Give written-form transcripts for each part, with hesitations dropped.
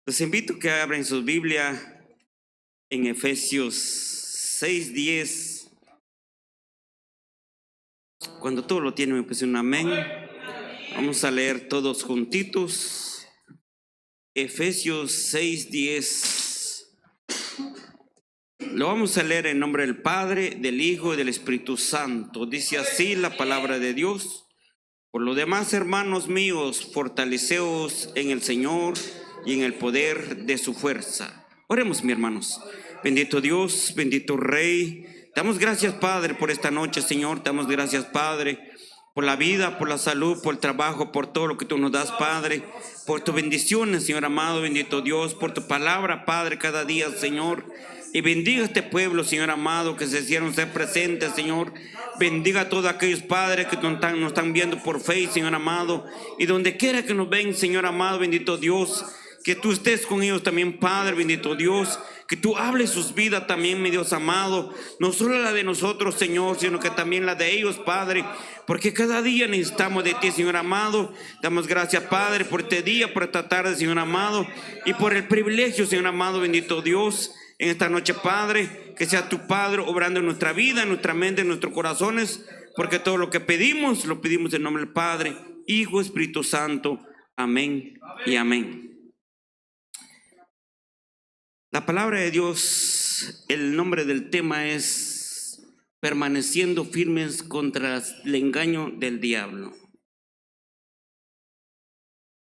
Los invito a que abran sus Biblia en Efesios 6:10. Cuando todo lo tienen, me puse un amén. Vamos a leer todos juntitos. Efesios 6:10. Lo vamos a leer en nombre del Padre, del Hijo y del Espíritu Santo. Dice así la palabra de Dios. Por lo demás, hermanos míos, fortaleceos en el Señor y en el poder de su fuerza. Oremos, mis hermanos. Bendito Dios, bendito Rey. Damos gracias, Padre, por esta noche, Señor. Damos gracias, Padre, por la vida, por la salud, por el trabajo, por todo lo que tú nos das, Padre. Por tus bendiciones, Señor amado, bendito Dios. Por tu palabra, Padre, cada día, Señor. Y bendiga este pueblo, Señor amado, que se hicieron ser presentes, Señor. Bendiga a todos aquellos padres que nos están viendo por fe, Señor amado. Y donde quiera que nos ven, Señor amado, bendito Dios, que tú estés con ellos también, Padre, bendito Dios. Que tú hables sus vidas también, mi Dios amado. No solo la de nosotros, Señor, sino que también la de ellos, Padre. Porque cada día necesitamos de ti, Señor amado. Damos gracias, Padre, por este día, por esta tarde, Señor amado. Y por el privilegio, Señor amado, bendito Dios. En esta noche, Padre, que sea tu Padre obrando en nuestra vida, en nuestra mente, en nuestros corazones, porque todo lo que pedimos, lo pedimos en nombre del Padre, Hijo, Espíritu Santo. Amén y amén. La palabra de Dios, el nombre del tema es permaneciendo firmes contra el engaño del diablo.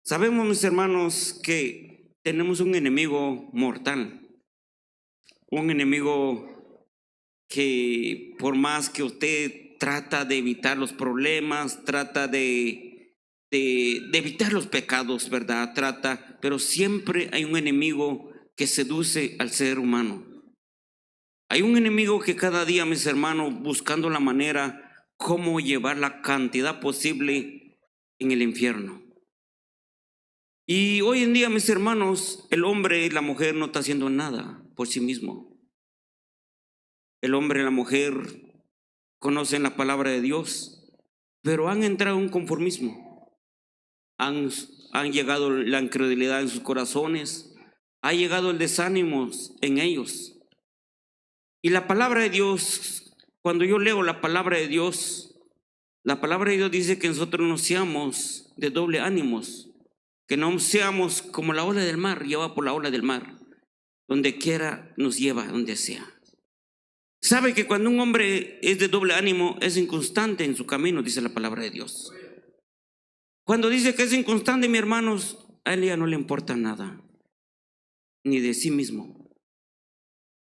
Sabemos, mis hermanos, que tenemos un enemigo mortal. Un enemigo que por más que usted trata de evitar los problemas, trata de evitar los pecados, ¿verdad? Pero siempre hay un enemigo que seduce al ser humano. Hay un enemigo que cada día, mis hermanos, buscando la manera cómo llevar la cantidad posible en el infierno. Y hoy en día, mis hermanos, el hombre y la mujer no está haciendo nada por sí mismo. El hombre y la mujer conocen la palabra de Dios, pero han entrado en un conformismo. Han llegado la incredulidad en sus corazones, ha llegado el desánimo en ellos. Y la palabra de Dios, cuando yo leo la palabra de Dios dice que nosotros no seamos de doble ánimos, que no seamos como la ola del mar, llevada por la ola del mar, donde quiera nos lleva, donde sea. Sabe que cuando un hombre es de doble ánimo, es inconstante en su camino, dice la palabra de Dios. Cuando dice que es inconstante, mis hermanos, a él ya no le importa nada, ni de sí mismo.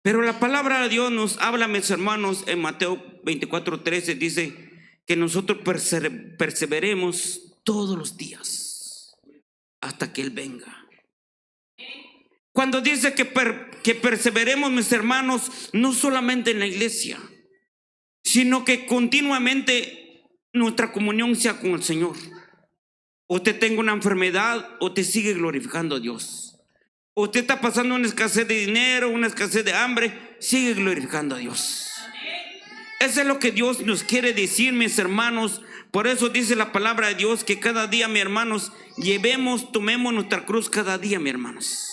Pero la palabra de Dios nos habla, mis hermanos, en Mateo 24:13, dice que nosotros perseveremos todos los días hasta que Él venga. Cuando dice que perseveremos, mis hermanos, no solamente en la iglesia, sino que continuamente nuestra comunión sea con el Señor. Usted tenga una enfermedad, o te sigue glorificando a Dios. Usted está pasando una escasez de dinero, una escasez de hambre, sigue glorificando a Dios. Eso es lo que Dios nos quiere decir, mis hermanos. Por eso dice la palabra de Dios que cada día, mis hermanos, tomemos nuestra cruz cada día, mis hermanos.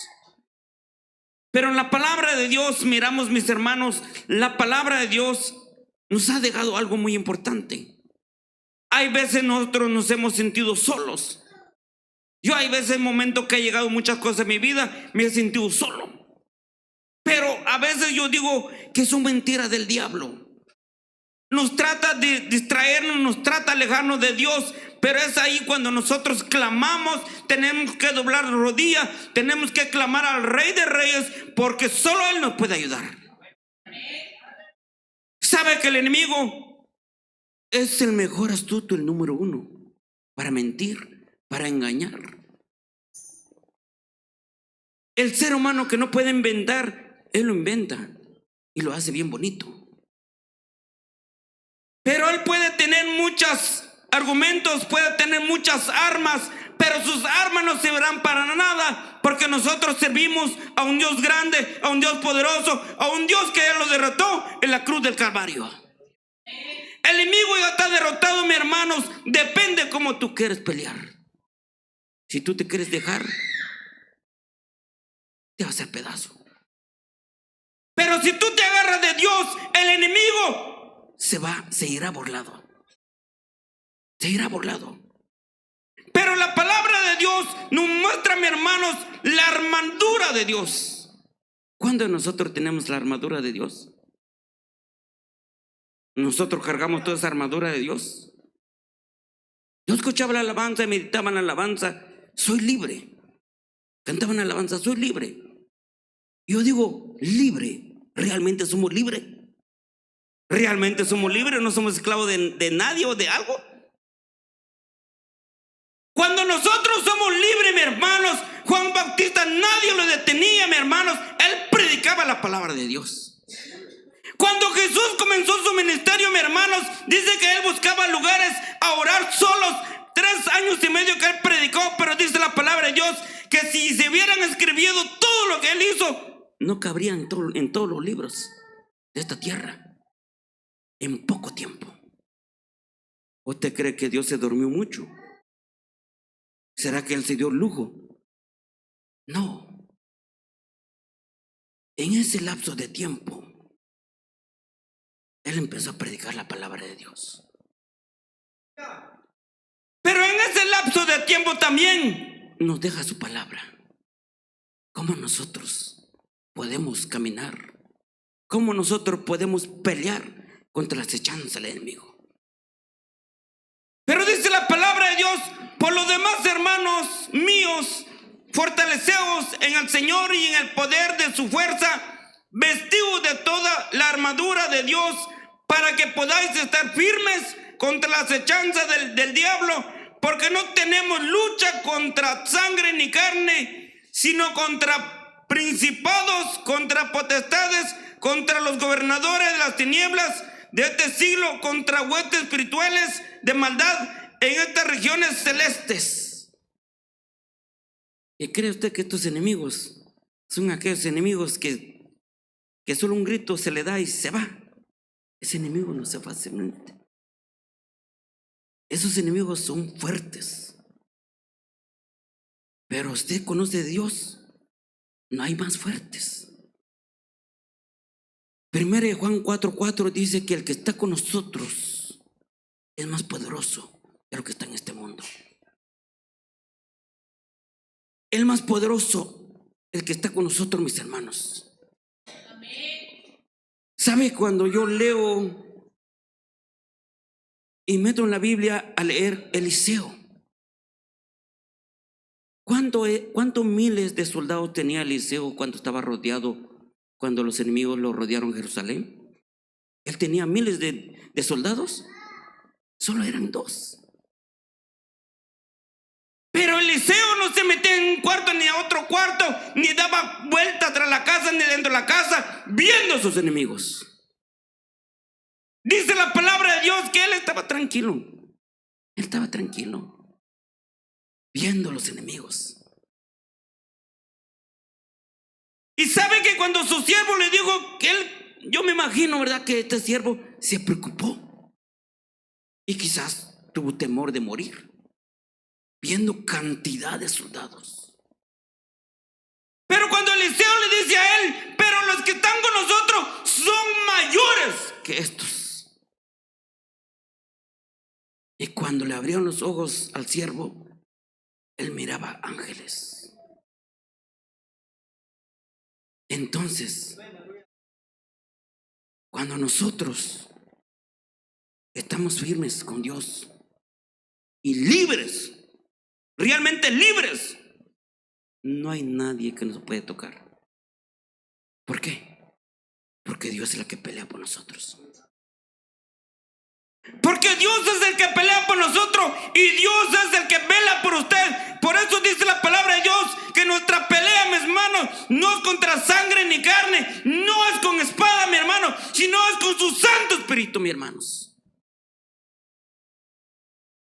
Pero en la palabra de Dios, miramos, mis hermanos, la palabra de Dios nos ha dejado algo muy importante. Hay veces nosotros nos hemos sentido solos. Yo hay veces, en momentos que ha llegado muchas cosas en mi vida, me he sentido solo. Pero a veces yo digo que son mentiras del diablo. Nos trata de distraernos, nos trata de alejarnos de Dios. Pero es ahí cuando nosotros clamamos, tenemos que doblar rodillas, tenemos que clamar al Rey de Reyes, porque solo Él nos puede ayudar. ¿Sabe que el enemigo es el mejor astuto, el número uno, para mentir, para engañar? El ser humano que no puede inventar, él lo inventa y lo hace bien bonito. Pero él puede tener muchos argumentos, puede tener muchas armas, pero sus armas no servirán para nada, porque nosotros servimos a un Dios grande, a un Dios poderoso, a un Dios que Él lo derrotó en la cruz del Calvario. El enemigo ya está derrotado, mis hermanos. Depende cómo tú quieres pelear. Si tú te quieres dejar, te va a hacer pedazo. Pero si tú te agarras de Dios, el enemigo se irá burlado. Se irá burlado. Pero la palabra de Dios nos muestra, mis hermanos, la armadura de Dios. ¿Cuándo nosotros tenemos la armadura de Dios? Nosotros cargamos toda esa armadura de Dios. Yo escuchaba la alabanza y meditaba en la alabanza. Soy libre. Cantaban la alabanza, soy libre. Yo digo, libre. ¿Realmente somos libres? ¿Realmente somos libres? ¿No somos esclavos de nadie o de algo? Cuando nosotros somos libres, mis hermanos, Juan Bautista nadie lo detenía, mis hermanos. Él predicaba la palabra de Dios. Cuando Jesús comenzó su ministerio, mis hermanos, dice que él buscaba lugares a orar solos. 3 años y medio que él predicó, pero dice la palabra de Dios que si se hubieran escribido todo lo que él hizo, no cabrían en todos los libros de esta tierra en poco tiempo. ¿Usted cree que Dios se durmió mucho? ¿Será que él se dio lujo? No. En ese lapso de tiempo, él empezó a predicar la palabra de Dios. Pero en ese lapso de tiempo también nos deja su palabra. ¿Cómo nosotros podemos caminar? ¿Cómo nosotros podemos pelear contra la acechanza del enemigo? Pero dice la palabra de Dios: por lo demás, hermanos míos, fortaleceos en el Señor y en el poder de su fuerza, vestidos de toda la armadura de Dios, para que podáis estar firmes contra la acechanza del diablo, porque no tenemos lucha contra sangre ni carne, sino contra principados, contra potestades, contra los gobernadores de las tinieblas de este siglo, contra huestes espirituales de maldad en estas regiones celestes. ¿Y cree usted que estos enemigos son aquellos enemigos que solo un grito se le da y se va? Ese enemigo no se va fácilmente. Esos enemigos son fuertes. Pero usted conoce a Dios, no hay más fuertes. 1 Juan 4:4 dice que el que está con nosotros es más poderoso de lo que está en este mundo. El más poderoso, el que está con nosotros, mis hermanos. ¿Sabe? Cuando yo leo y meto en la Biblia a leer Eliseo, ¿cuántos miles de soldados tenía Eliseo cuando estaba rodeado, cuando los enemigos lo rodearon Jerusalén? Él tenía miles de soldados, solo eran 2. Pero Eliseo no se metía en un cuarto ni a otro cuarto, ni daba vueltas tras la casa ni dentro de la casa viendo a sus enemigos. Dice la palabra de Dios que él estaba tranquilo. Él estaba tranquilo viendo a los enemigos. Y sabe que cuando su siervo le dijo que él, yo me imagino, ¿verdad?, que este siervo se preocupó y quizás tuvo temor de morir viendo cantidad de soldados. Pero cuando Eliseo le dice a él: pero los que están con nosotros son mayores que estos. Y cuando le abrieron los ojos al siervo, él miraba ángeles. Entonces, cuando nosotros estamos firmes con Dios y libres, realmente libres, no hay nadie que nos puede tocar. ¿Por qué? Porque Dios es el que pelea por nosotros. Porque Dios es el que pelea por nosotros y Dios es el que vela por usted. Por eso dice la palabra de Dios que nuestra pelea, mis hermanos, no es contra sangre ni carne, no es con espada, mi hermano, sino es con su Santo Espíritu, mis hermanos.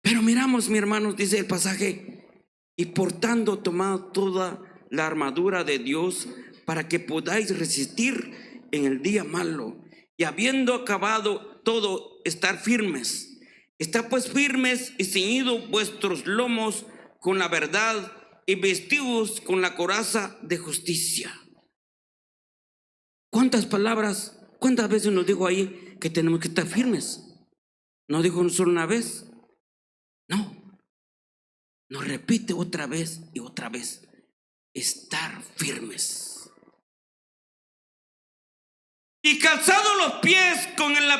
Pero miramos, mis hermanos, dice el pasaje: y portando tomad toda la armadura de Dios para que podáis resistir en el día malo, y habiendo acabado todo, estar firmes. Está pues firmes y ceñidos vuestros lomos con la verdad, y vestidos con la coraza de justicia. ¿Cuántas palabras, cuántas veces nos dijo ahí que tenemos que estar firmes? ¿No dijo solo una vez? No, nos repite otra vez y otra vez: estar firmes. Y calzados los pies con el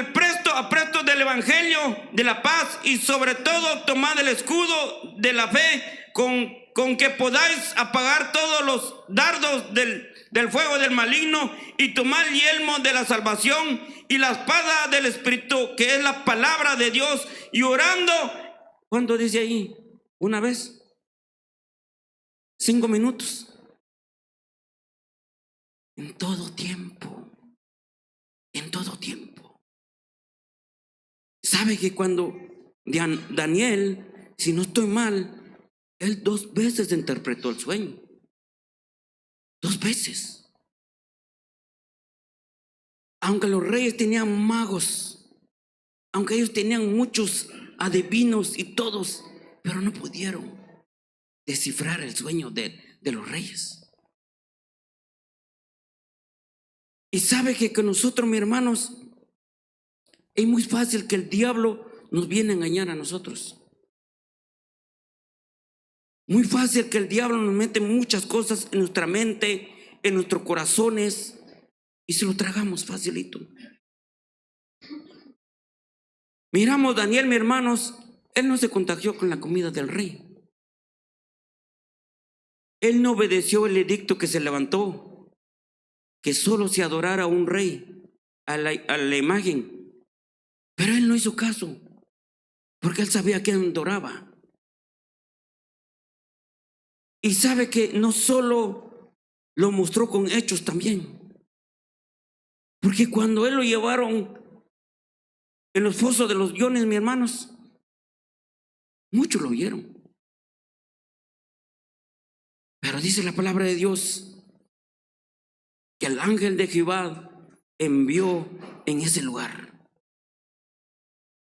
apresto del evangelio de la paz, y sobre todo tomad el escudo de la fe con que podáis apagar todos los dardos del fuego del maligno, y tomad el yelmo de la salvación y la espada del Espíritu, que es la palabra de Dios, y orando. ¿Cuánto dice ahí? ¿Una vez? 5 minutos. En todo tiempo. En todo tiempo. ¿Sabe que cuando Daniel, si no estoy mal, él 2 veces interpretó el sueño? 2 veces. Aunque los reyes tenían magos, aunque ellos tenían muchos adivinos y todos, pero no pudieron descifrar el sueño de los reyes. Y sabe que con nosotros, mis hermanos, es muy fácil que el diablo nos viene a engañar a nosotros. Muy fácil que el diablo nos mete muchas cosas en nuestra mente, en nuestros corazones, y se lo tragamos facilito. Miramos Daniel, mis hermanos, él no se contagió con la comida del rey. Él no obedeció el edicto que se levantó, que solo se adorara a un rey, a la imagen. Pero él no hizo caso, porque él sabía a quién adoraba. Y sabe que no solo lo mostró con hechos también, porque cuando él lo llevaron en los fosos de los leones, mis hermanos, muchos lo oyeron. Pero dice la palabra de Dios que el ángel de Jehová envió en ese lugar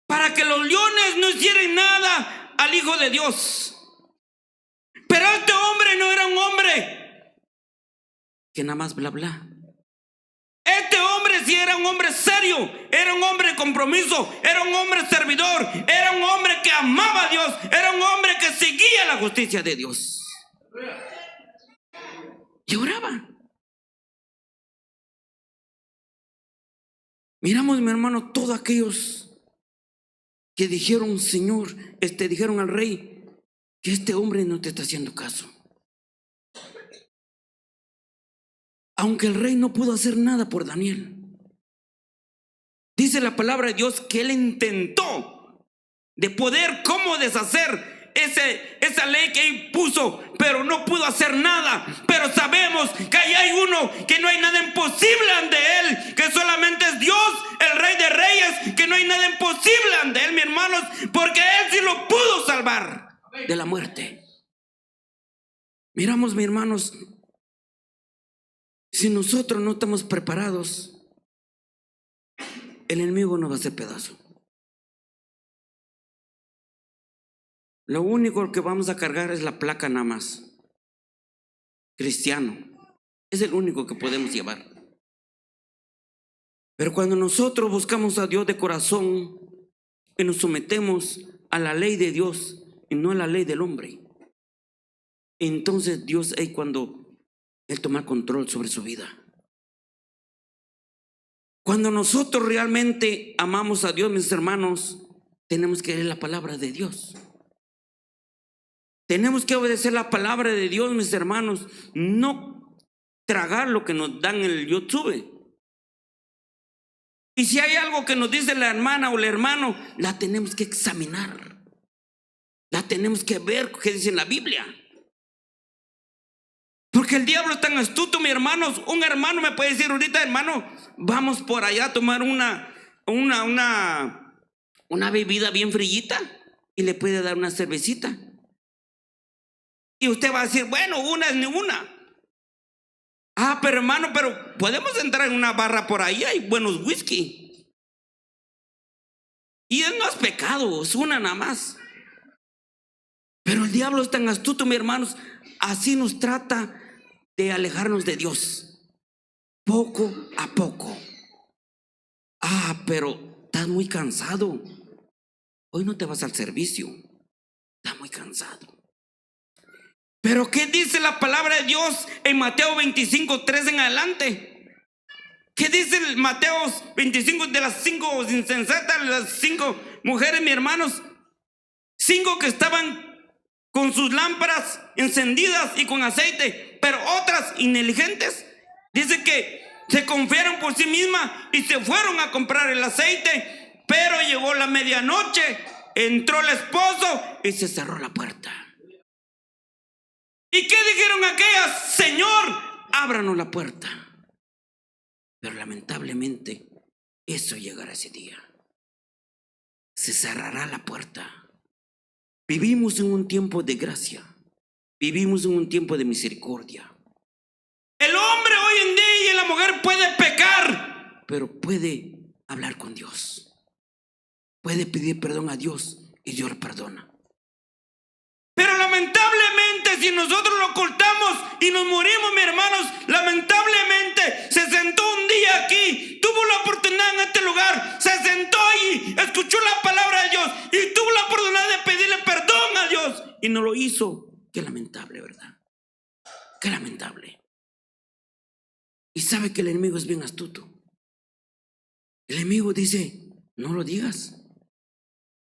para que los leones no hicieran nada al Hijo de Dios. Pero este hombre no era un hombre que nada más bla bla. Este hombre sí era un hombre serio, era un hombre de compromiso, era un hombre servidor, era un hombre que amaba a Dios, era un hombre que seguía la justicia de Dios. Y oraba. Miramos, mi hermano, todos aquellos que dijeron, Señor, dijeron al rey que este hombre no te está haciendo caso. Aunque el rey no pudo hacer nada por Daniel. Dice la palabra de Dios que él intentó de poder cómo deshacer esa ley que él puso, pero no pudo hacer nada. Pero sabemos que ahí hay uno, que no hay nada imposible ante él, que solamente es Dios, el Rey de Reyes, que no hay nada imposible ante él, mis hermanos, porque él sí lo pudo salvar de la muerte. Miramos, mis hermanos, si nosotros no estamos preparados, el enemigo nos va a hacer pedazo. Lo único que vamos a cargar es la placa nada más. Cristiano. Es el único que podemos llevar. Pero cuando nosotros buscamos a Dios de corazón y nos sometemos a la ley de Dios y no a la ley del hombre, entonces Dios es cuando Él toma control sobre su vida. Cuando nosotros realmente amamos a Dios, mis hermanos, tenemos que leer la palabra de Dios. Tenemos que obedecer la palabra de Dios, mis hermanos, no tragar lo que nos dan en el YouTube. Y si hay algo que nos dice la hermana o el hermano, la tenemos que examinar. La tenemos que ver qué dice en la Biblia. Porque el diablo es tan astuto, mis hermanos. Un hermano me puede decir ahorita, hermano, vamos por allá a tomar una bebida bien frillita, y le puede dar una cervecita. Y usted va a decir, bueno, una es ni una. Pero hermano, pero podemos entrar en una barra por ahí, hay buenos whisky. Y no es pecado, es una nada más. Pero el diablo es tan astuto, mis hermanos, así nos trata de alejarnos de Dios, poco a poco. Pero estás muy cansado. Hoy no te vas al servicio. Estás muy cansado. Pero ¿qué dice la palabra de Dios en Mateo 25:3 en adelante? ¿Qué dice el Mateo 25 de las 5 insensatas, las 5 mujeres, mis hermanos? 5 que estaban con sus lámparas encendidas y con aceite, pero otras inteligentes, dice que se confiaron por sí mismas y se fueron a comprar el aceite, pero llegó la medianoche, entró el esposo y se cerró la puerta. ¿Y qué dijeron aquellas? Señor, ábranos la puerta. Pero lamentablemente eso llegará ese día. Se cerrará la puerta. Vivimos en un tiempo de gracia. Vivimos en un tiempo de misericordia. El hombre hoy en día y la mujer puede pecar, pero puede hablar con Dios. Puede pedir perdón a Dios y Dios lo perdona. Pero lamentablemente, si nosotros lo ocultamos y nos morimos, mis hermanos, lamentablemente se sentó un día aquí, tuvo la oportunidad en este lugar, se sentó ahí, escuchó la palabra de Dios y tuvo la oportunidad de pedirle perdón a Dios y no lo hizo. Qué lamentable, ¿verdad? Qué lamentable. Y sabe que el enemigo es bien astuto. El enemigo dice, no lo digas,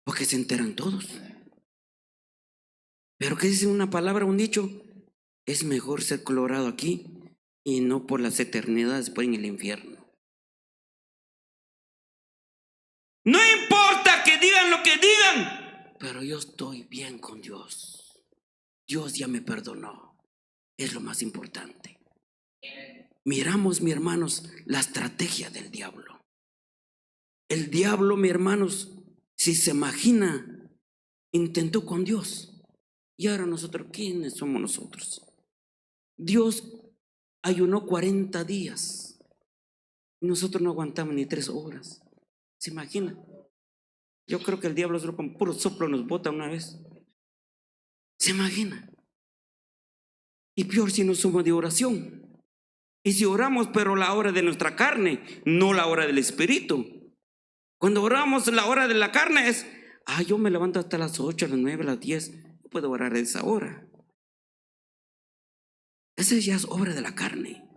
porque se enteran todos. Pero ¿qué dice una palabra, un dicho? Es mejor ser colorado aquí y no por las eternidades después en el infierno. No importa que digan lo que digan, pero yo estoy bien con Dios. Dios ya me perdonó. Es lo más importante. Miramos, mis hermanos, la estrategia del diablo. El diablo, mis hermanos, si se imagina, intentó con Dios. Y ahora nosotros, ¿quiénes somos nosotros? Dios ayunó 40 días. Y nosotros no aguantamos ni 3 horas. ¿Se imagina? Yo creo que el diablo solo con puro soplo nos bota una vez. ¿Se imagina? Y peor si no somos de oración. Y si oramos, pero la hora de nuestra carne, no la hora del espíritu. Cuando oramos la hora de la carne es, yo me levanto hasta las 8, a las 9, a las 10. No puedo orar a esa hora. Esa ya es obra de la carne.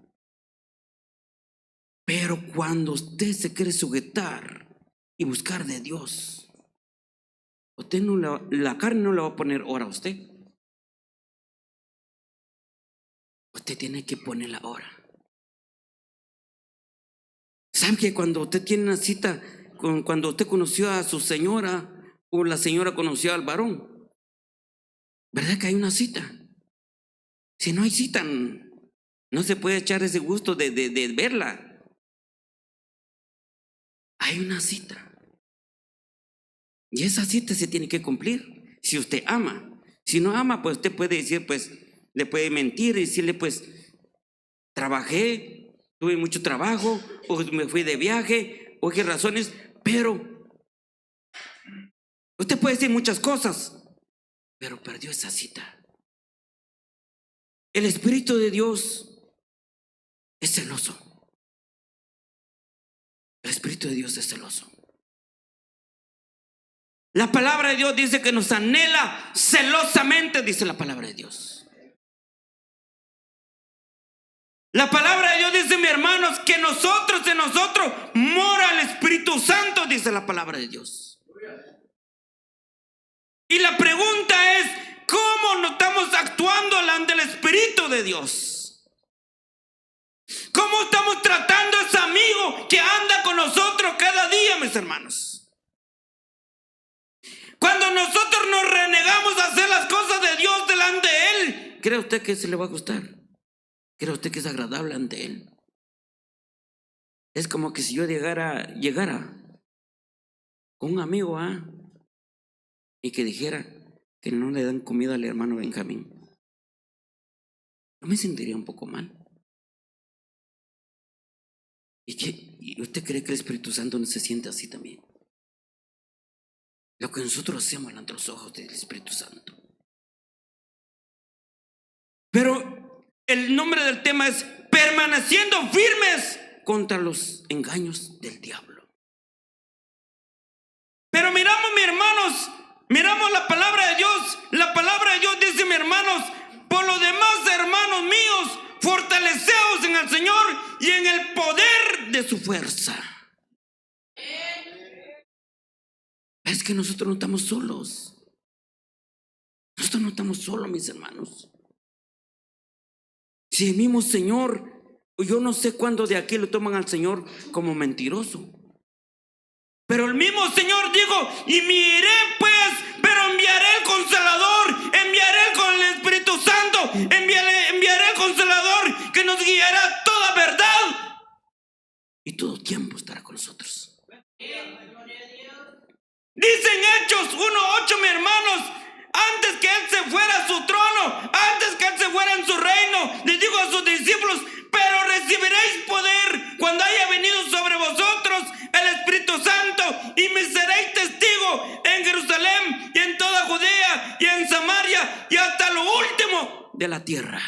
Pero cuando usted se quiere sujetar y buscar de Dios, usted no la carne no le va a poner hora a usted. Usted tiene que poner la hora. ¿Sabe que cuando usted tiene una cita, cuando usted conoció a su señora o la señora conoció al varón, ¿verdad que hay una cita? Si no hay cita, no se puede echar ese gusto de verla. Hay una cita. Y esa cita se tiene que cumplir. Si usted ama. Si no ama, pues usted puede decir, pues, le puede mentir y decirle, pues, trabajé, tuve mucho trabajo, o me fui de viaje, o qué razones, pero usted puede decir muchas cosas, pero perdió esa cita. El Espíritu de Dios es celoso. El Espíritu de Dios es celoso. La palabra de Dios dice que nos anhela celosamente, dice la palabra de Dios. La palabra de Dios dice, mis hermanos, que en nosotros mora el Espíritu Santo, dice la palabra de Dios. Y la pregunta es, ¿cómo nos estamos actuando delante del Espíritu de Dios? ¿Cómo estamos tratando a ese amigo que anda con nosotros cada día, mis hermanos? Cuando nosotros nos renegamos a hacer las cosas de Dios delante de Él, ¿cree usted que se le va a gustar? ¿Cree usted que es agradable ante Él? Es como que si yo llegara con un amigo y que dijera que no le dan comida al hermano Benjamín. No me sentiría un poco mal. ¿Y usted cree que el Espíritu Santo no se siente así también? Lo que nosotros hacemos ante los ojos del Espíritu Santo. Pero el nombre del tema es permaneciendo firmes contra los engaños del diablo. Pero miramos, mis hermanos, miramos la palabra de Dios. La palabra de Dios dice, mis hermanos, por lo demás, hermanos míos, fortaleceos en el Señor y en el poder de su fuerza. Es que nosotros no estamos solos. Nosotros no estamos solos, mis hermanos. Si el mismo Señor, yo no sé cuándo de aquí lo toman al Señor como mentiroso, pero el mismo Señor dijo, y me iré pues, pero enviaré el Consolador, enviaré con el Espíritu Santo, enviaré el Consolador que nos guiará a toda verdad y todo tiempo estará con nosotros. Dice en Hechos 1:8, mis hermanos, antes que Él se fuera a su trono, antes que Él se fuera en su reino, les dijo a sus discípulos, pero recibiréis poder cuando haya venido sobre vosotros el Espíritu Santo, y me seréis testigo en Jerusalén y en toda Judea y en Samaria y hasta lo último de la tierra.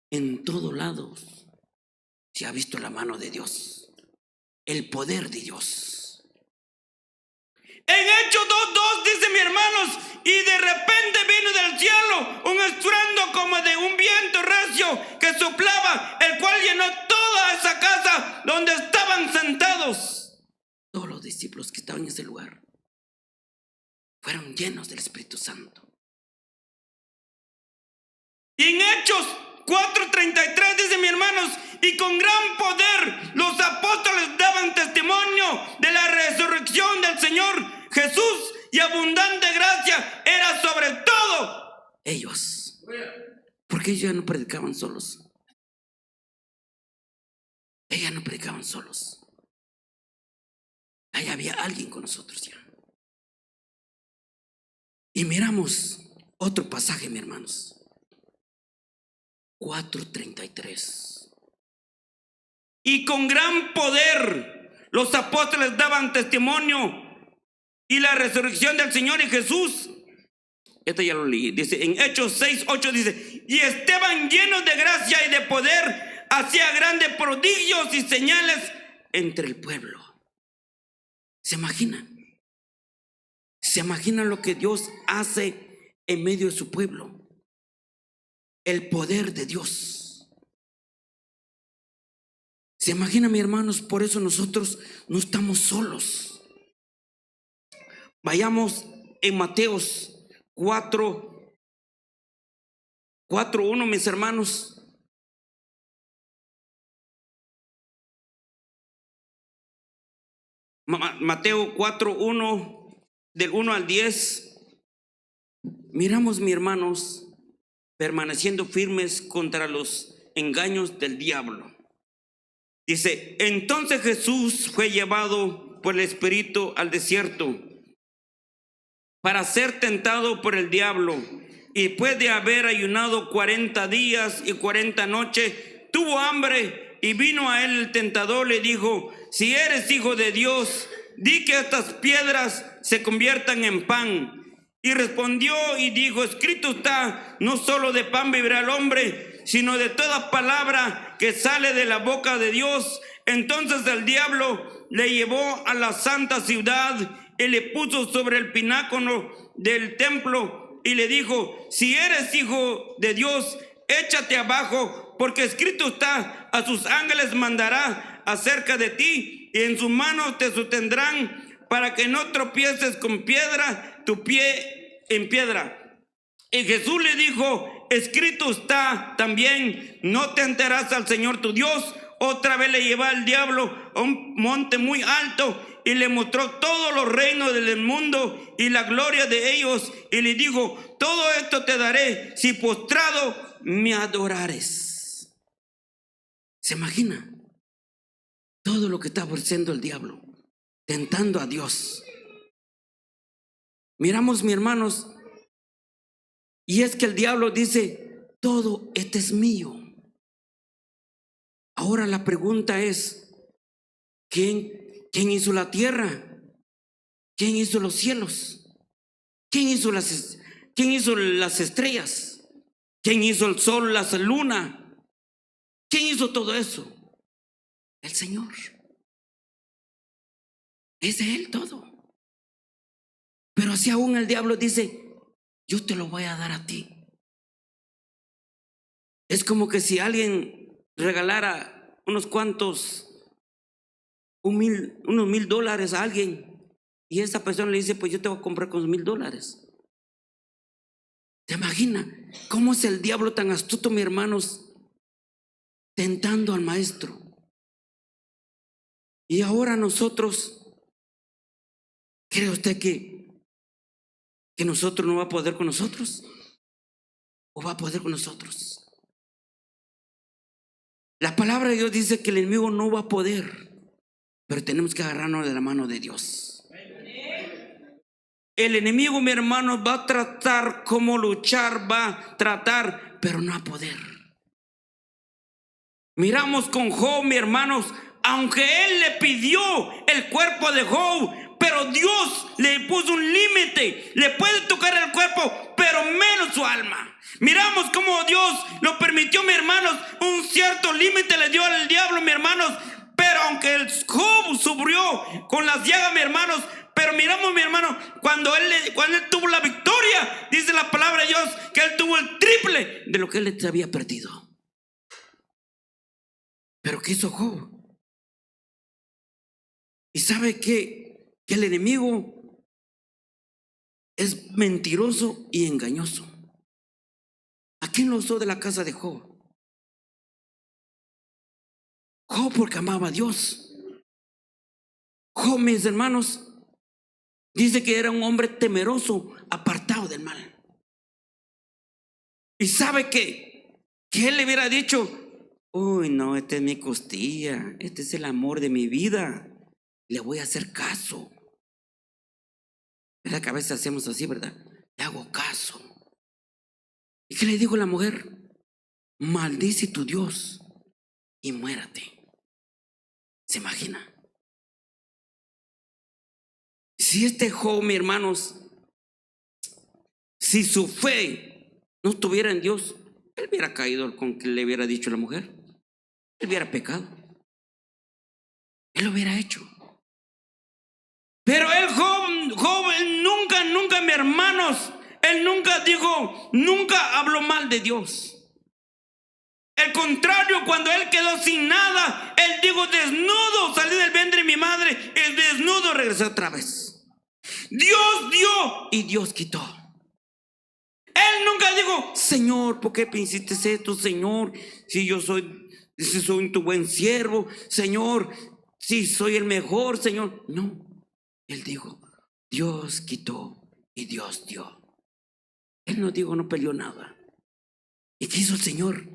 En todos lados se ha visto la mano de Dios, el poder de Dios. En Hechos 2:2 dice, mis hermanos, y de repente vino del cielo un estruendo como de un viento recio que soplaba, el cual llenó toda esa casa donde estaban sentados. Todos los discípulos que estaban en ese lugar fueron llenos del Espíritu Santo. Y en Hechos 4:33 dice, mis hermanos, y con gran poder los apóstoles daban testimonio de la resurrección del Señor Jesús, y abundante gracia era sobre todo ellos. Porque ellos ya no predicaban solos. Ellos no predicaban solos. Ahí había alguien con nosotros ya. Y miramos otro pasaje, mis hermanos. 4:33. Y con gran poder los apóstoles daban testimonio y la resurrección del Señor y Jesús. Este ya lo leí. Dice en Hechos 6:8 dice, y estaban llenos de gracia y de poder, hacía grandes prodigios y señales entre el pueblo. ¿Se imaginan? ¿Se imaginan lo que Dios hace en medio de su pueblo? El poder de Dios. ¿Se imaginan, mis hermanos? Por eso nosotros no estamos solos. Vayamos en Mateos 4:1, mis hermanos. Mateo 4:1, del 1 al 10. Miramos, mis hermanos, permaneciendo firmes contra los engaños del diablo. Dice, entonces Jesús fue llevado por el Espíritu al desierto para ser tentado por el diablo, y después de haber ayunado 40 días y 40 noches, tuvo hambre, y vino a él el tentador, le dijo, si eres hijo de Dios, di que estas piedras se conviertan en pan. Y respondió y dijo, escrito está, no solo de pan vivirá el hombre, sino de toda palabra que sale de la boca de Dios. Entonces el diablo le llevó a la santa ciudad y le puso sobre el pináculo del templo y le dijo, si eres hijo de Dios, échate abajo, porque escrito está, a sus ángeles mandará acerca de ti, y en sus manos te sostendrán para que no tropieces con piedra, tu pie en piedra. Y Jesús le dijo, escrito está también, no tentarás al Señor tu Dios. Otra vez le llevó al diablo a un monte muy alto y le mostró todos los reinos del mundo y la gloria de ellos, y le dijo, todo esto te daré si postrado me adorares. ¿Se imagina? Todo lo que está ofreciendo el diablo, tentando a Dios. Miramos, mis hermanos, y es que el diablo dice, todo esto es mío. Ahora la pregunta es, ¿quién hizo la tierra? ¿Quién hizo los cielos? ¿Quién hizo ¿Quién hizo las estrellas? ¿Quién hizo el sol, la luna? ¿Quién hizo todo eso? El Señor. Es de Él todo. Pero así aún el diablo dice: yo te lo voy a dar a ti. Es como que si alguien regalara unos $1,000 a alguien, y esa persona le dice: pues yo te voy a comprar con $1,000. ¿Te imaginas cómo es el diablo tan astuto, mis hermanos, tentando al maestro? Y ahora nosotros, ¿cree usted que nosotros no va a poder con nosotros? ¿O va a poder con nosotros? La palabra de Dios dice que el enemigo no va a poder, pero tenemos que agarrarnos de la mano de Dios. El enemigo, mi hermano, va a tratar cómo luchar, va a tratar, pero no a poder. Miramos con Job, mi hermanos, aunque él le pidió el cuerpo de Job, pero Dios le puso un límite. Le puede tocar el cuerpo, pero menos su alma. Miramos cómo Dios lo permitió, mi hermanos. Un cierto límite le dio al diablo, mi hermanos. Pero aunque el Job sufrió con las llagas, mi hermanos, pero miramos, mi hermano, cuando él tuvo la victoria, dice la palabra de Dios que él tuvo el triple de lo que él había perdido. Pero ¿qué hizo Job? Y sabe que el enemigo es mentiroso y engañoso. ¿A quién lo usó de la casa de Job? Job, porque amaba a Dios. Job, mis hermanos, dice que era un hombre temeroso, apartado del mal. Y sabe que él le hubiera dicho: uy, no, esta es mi costilla, este es el amor de mi vida, le voy a hacer caso. ¿Verdad que a veces hacemos así, verdad? Le hago caso. ¿Y qué le dijo la mujer? Maldice tu Dios y muérate. ¿Se imagina? Si este Job, mis hermanos, si su fe no estuviera en Dios, él hubiera caído con que le hubiera dicho a la mujer. Él hubiera pecado. Él lo hubiera hecho. Pero él, Job, él nunca, mis hermanos, él nunca habló mal de Dios. El contrario, cuando él quedó sin nada, él dijo: desnudo salí del vientre de mi madre, el desnudo regresé otra vez. Dios dio y Dios quitó. Él nunca dijo: Señor, ¿por qué hiciste esto, Señor? Si soy tu buen siervo, Señor, si soy el mejor, Señor. No, él dijo: Dios quitó y Dios dio. Él no dijo, no peleó nada. ¿Y qué hizo el Señor?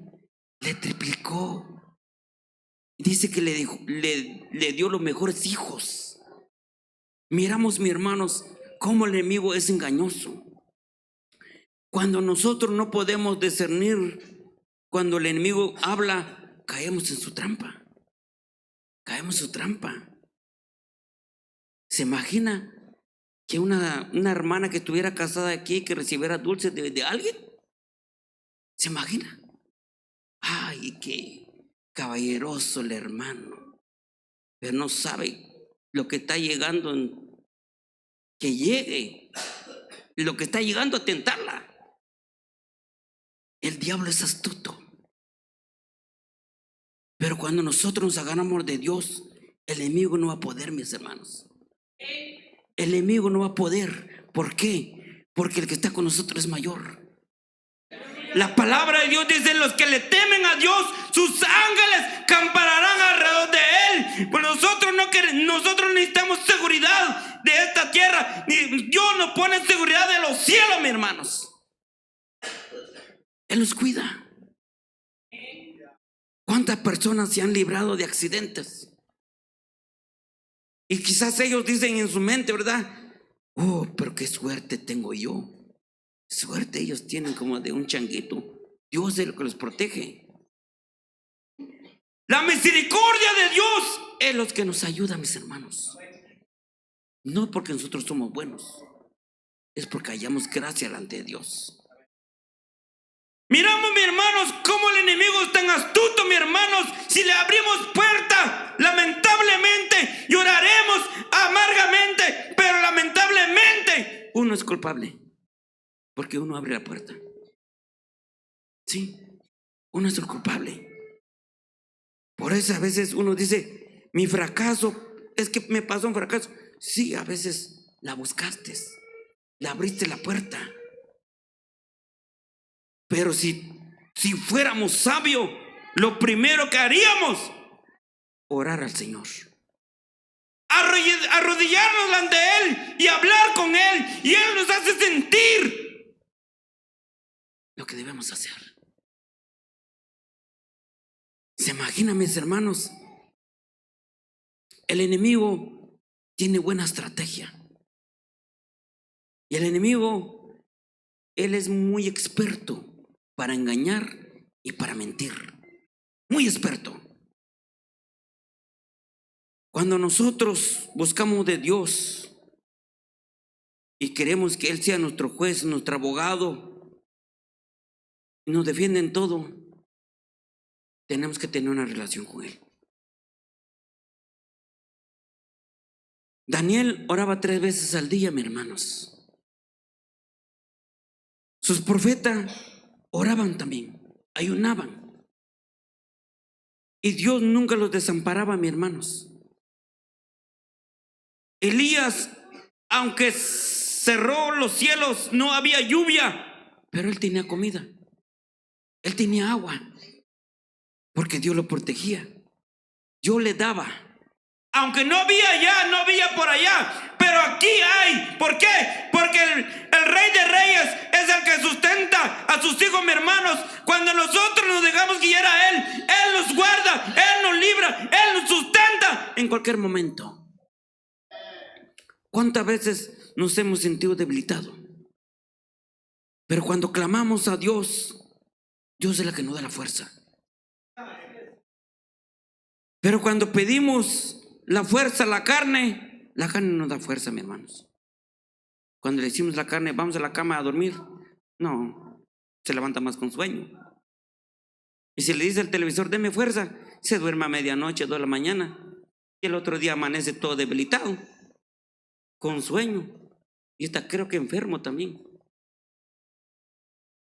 Le triplicó. Dice que le dio los mejores hijos. Miramos, mis hermanos, cómo el enemigo es engañoso. Cuando nosotros no podemos discernir, cuando el enemigo habla, caemos en su trampa. Caemos en su trampa. ¿Se imagina que una hermana que estuviera casada aquí, que recibiera dulces de alguien? ¿Se imagina? Ay, qué caballeroso el hermano, pero no sabe lo que está llegando, que llegue, lo que está llegando a tentarla. El diablo es astuto. Pero cuando nosotros nos agarramos de Dios, el enemigo no va a poder, mis hermanos. El enemigo no va a poder. ¿Por qué? Porque el que está con nosotros es mayor. La palabra de Dios dice: los que le temen a Dios, sus ángeles camparán alrededor de él. Pues nosotros necesitamos seguridad de esta tierra. Dios nos pone seguridad de los cielos, mis hermanos. Él los cuida. ¿Cuántas personas se han librado de accidentes? Y quizás ellos dicen en su mente, ¿verdad? Oh, pero qué suerte tengo yo. Suerte ellos tienen como de un changuito. Dios es el que los protege. La misericordia de Dios es lo que nos ayuda, mis hermanos. No porque nosotros somos buenos, es porque hallamos gracia delante de Dios. Miramos, mi hermanos, cómo el enemigo es tan astuto, mi hermanos. Si le abrimos puerta, lamentablemente lloraremos amargamente, pero lamentablemente uno es culpable porque uno abre la puerta. Sí, uno es el culpable. Por eso a veces uno dice, mi fracaso, es que me pasó un fracaso. Sí, a veces la buscaste, le abriste la puerta. Pero si fuéramos sabios, lo primero que haríamos, orar al Señor, arrodillarnos ante Él y hablar con Él, y Él nos hace sentir lo que debemos hacer. ¿Se imaginan, mis hermanos? El enemigo tiene buena estrategia, y el enemigo, él es muy experto para engañar y para mentir. Muy experto. Cuando nosotros buscamos de Dios y queremos que Él sea nuestro juez, nuestro abogado, y nos defiende en todo, tenemos que tener una relación con Él. Daniel oraba 3 veces al día, mis hermanos. Sus profetas oraban también, ayunaban. Y Dios nunca los desamparaba, mis hermanos. Elías, aunque cerró los cielos, no había lluvia, pero él tenía comida, él tenía agua, porque Dios lo protegía. Dios le daba. Aunque no había allá, no había por allá, pero aquí hay. ¿Por qué? Porque el Rey de Reyes es el que sustenta a sus hijos, mis hermanos. Cuando nosotros nos dejamos guiar a Él, Él nos guarda, Él nos libra, Él nos sustenta en cualquier momento. ¿Cuántas veces nos hemos sentido debilitados? Pero cuando clamamos a Dios, Dios es el que nos da la fuerza. Pero cuando pedimos la fuerza a la carne nos da fuerza, mis hermanos. Cuando le decimos la carne, vamos a la cama a dormir, no, se levanta más con sueño. Y si le dice al televisor, deme fuerza, se duerme a medianoche, 2 de la mañana, y el otro día amanece todo debilitado, con sueño, y está creo que enfermo también.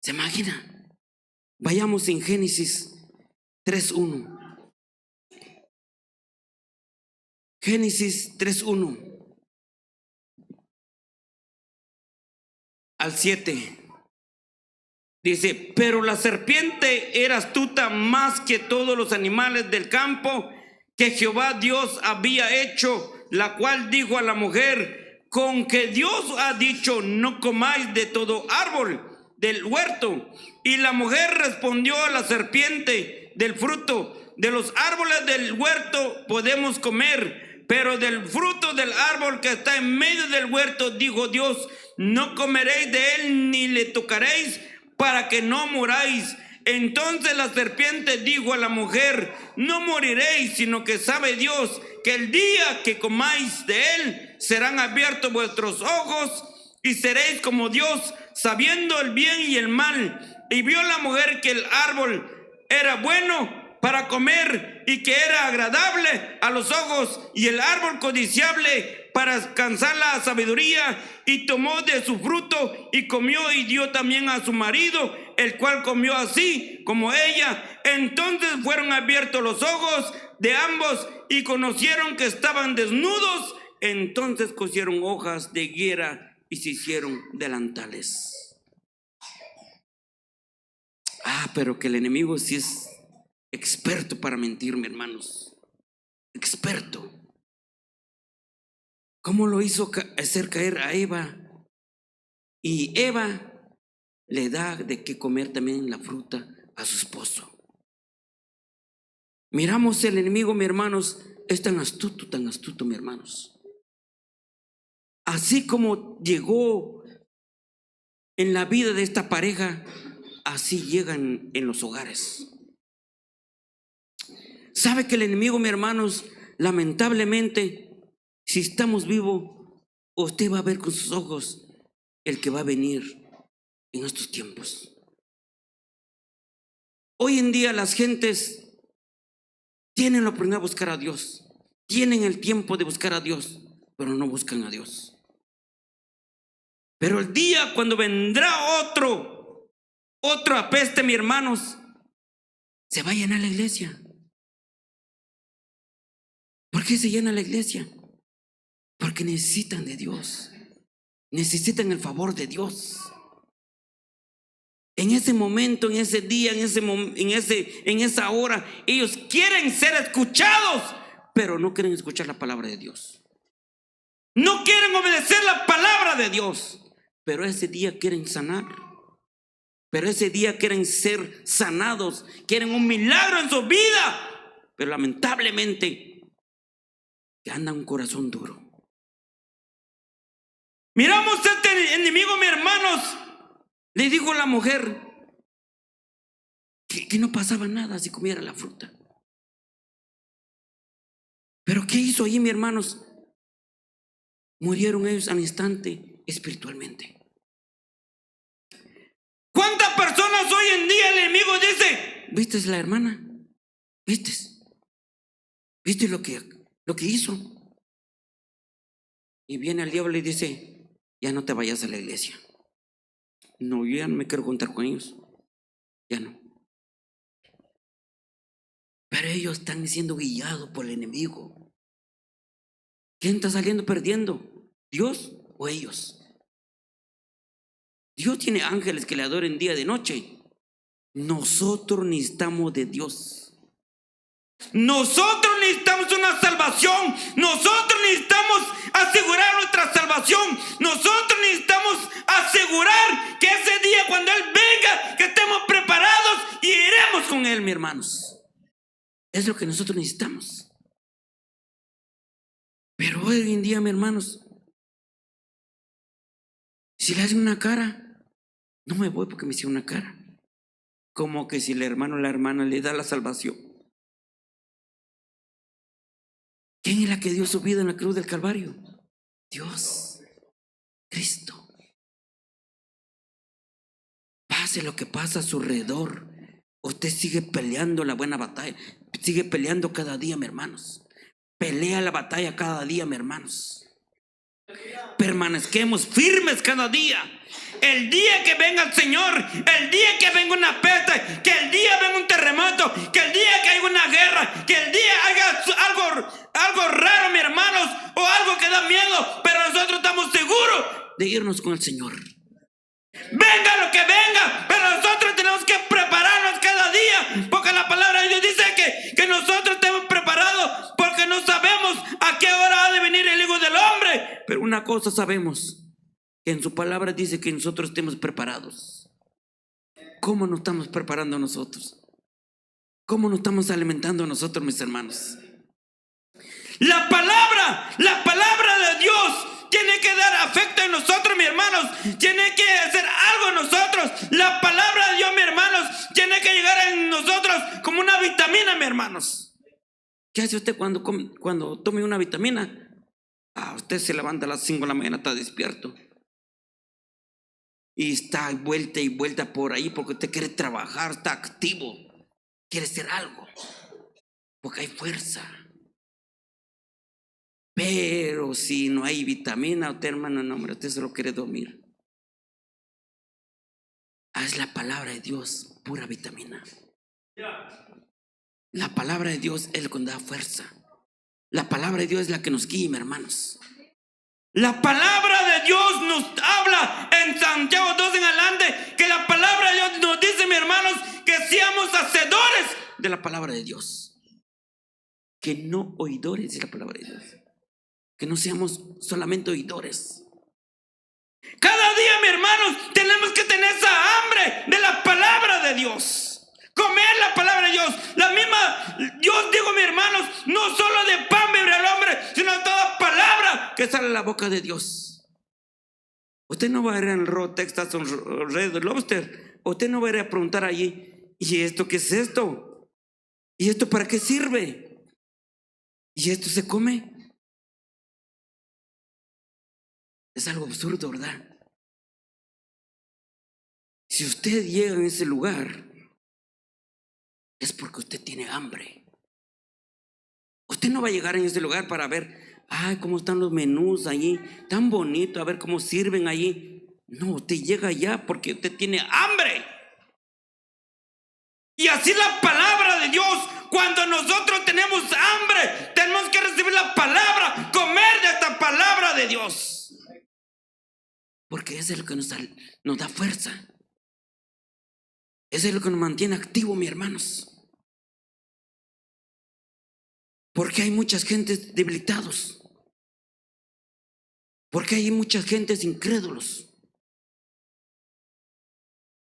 ¿Se imagina? Vayamos en Génesis 3:1. Génesis 3:1 al 7. Dice, pero la serpiente era astuta más que todos los animales del campo que Jehová Dios había hecho, la cual dijo a la mujer, con que Dios ha dicho, no comáis de todo árbol del huerto. Y la mujer respondió a la serpiente, del fruto de los árboles del huerto podemos comer, pero del fruto del árbol que está en medio del huerto, dijo Dios, no comeréis de él ni le tocaréis, para que no moráis. Entonces la serpiente dijo a la mujer, no moriréis, sino que sabe Dios que el día que comáis de él, serán abiertos vuestros ojos y seréis como Dios, sabiendo el bien y el mal. Y vio la mujer que el árbol era bueno para comer y que era agradable a los ojos, y el árbol codiciable para alcanzar la sabiduría, y tomó de su fruto y comió, y dio también a su marido, el cual comió así como ella. Entonces fueron abiertos los ojos de ambos y conocieron que estaban desnudos. Entonces cosieron hojas de higuera y se hicieron delantales. Pero que el enemigo sí es experto para mentir, mis hermanos. Experto. ¿Cómo lo hizo hacer caer a Eva? Y Eva le da de qué comer también la fruta a su esposo. Miramos el enemigo, mis hermanos, es tan astuto, mis hermanos. Así como llegó en la vida de esta pareja, así llegan en los hogares. ¿Sabe que el enemigo, mis hermanos, lamentablemente, si estamos vivos, usted va a ver con sus ojos el que va a venir en estos tiempos. Hoy en día las gentes tienen la oportunidad de buscar a Dios, tienen el tiempo de buscar a Dios, pero no buscan a Dios. Pero el día cuando vendrá otra apeste, mis hermanos, se va a llenar la iglesia. ¿Por qué se llena la iglesia? Porque necesitan de Dios, necesitan el favor de Dios. En ese momento, en ese día, en esa hora, ellos quieren ser escuchados, pero no quieren escuchar la palabra de Dios. No quieren obedecer la palabra de Dios, pero ese día quieren sanar. Pero ese día quieren ser sanados, quieren un milagro en su vida, pero lamentablemente que anda un corazón duro. Miramos este enemigo, mis hermanos. Le dijo a la mujer que no pasaba nada si comiera la fruta. Pero ¿qué hizo ahí, mis hermanos? Murieron ellos al instante espiritualmente. ¿Cuántas personas hoy en día el enemigo dice: ¿viste la hermana? ¿Viste? ¿Viste lo que hizo? Y viene el diablo y dice: ya no te vayas a la iglesia. No, yo ya no me quiero juntar con ellos. Ya no. Pero ellos están siendo guiados por el enemigo. ¿Quién está saliendo perdiendo? ¿Dios o ellos? Dios tiene ángeles que le adoren día y de noche. Nosotros necesitamos de Dios. Nosotros necesitamos una salvación. Nosotros necesitamos asegurar nuestra salvación. Nosotros necesitamos asegurar que ese día cuando Él venga, que estemos preparados y iremos con Él, mis hermanos. Es lo que nosotros necesitamos. Pero hoy en día, mis hermanos, si le hacen una cara, no me voy porque me hicieron una cara. Como que si el hermano o la hermana le da la salvación. ¿Quién es la que dio su vida en la cruz del Calvario? Dios, Cristo. Pase lo que pasa a su alrededor, usted sigue peleando la buena batalla. Sigue peleando cada día, mis hermanos. Pelea la batalla cada día, mis hermanos. Permanezquemos firmes cada día. El día que venga el Señor, el día que venga una peste, que el día venga un terremoto, que el día que haya una guerra, que el día haya algo raro, mis hermanos, o algo que da miedo, pero nosotros estamos seguros de irnos con el Señor. Venga lo que venga, pero nosotros tenemos que prepararnos cada día, porque la palabra de Dios dice que nosotros estemos preparados, porque no sabemos a qué hora ha de venir el Hijo del Hombre. Pero una cosa sabemos, que en su palabra dice que nosotros estemos preparados. ¿Cómo nos estamos preparando nosotros? ¿Cómo nos estamos alimentando nosotros, mis hermanos? La palabra de Dios tiene que dar afecto en nosotros, mis hermanos. Tiene que hacer algo en nosotros. La palabra de Dios, mis hermanos, tiene que llegar en nosotros como una vitamina, mis hermanos. ¿Qué hace usted cuando tome una vitamina? Usted se levanta a las 5 de la mañana, está despierto. Y está vuelta y vuelta por ahí porque usted quiere trabajar, está activo. Quiere hacer algo. Porque hay fuerza. Pero si no hay vitamina, usted, hermano, no, hombre, usted solo quiere dormir. Es la palabra de Dios, pura vitamina. La palabra de Dios es la que nos da fuerza. La palabra de Dios es la que nos guía, mis hermanos. La palabra de Dios nos habla en Santiago 2 en adelante, que la palabra de Dios nos dice, mis hermanos, que seamos hacedores de la palabra de Dios. Que no oidores de la palabra de Dios. Que no seamos solamente oidores. Cada día, mis hermanos, tenemos que tener esa hambre de la palabra de Dios. Comer la palabra de Dios. La misma, Dios digo, mis hermanos, no solo de pan vivirá el hombre, sino de toda palabra que sale de la boca de Dios. Usted no va a ir en el Raw Texas o Red Lobster. Usted no va a ir a preguntar allí: ¿y esto qué es esto? ¿Y esto para qué sirve? ¿Y esto se come? Es algo absurdo, ¿verdad? Si usted llega en ese lugar, es porque usted tiene hambre. Usted no va a llegar en ese lugar para ver, ay, cómo están los menús allí, tan bonito, a ver cómo sirven allí. No, usted llega allá porque usted tiene hambre. Y así la palabra de Dios, cuando nosotros tenemos hambre, tenemos que recibir la palabra, comer de esta palabra de Dios. Porque eso es lo que nos da fuerza. Eso es lo que nos mantiene activos, mis hermanos. Porque hay muchas gentes debilitados. Porque hay muchas gentes incrédulos.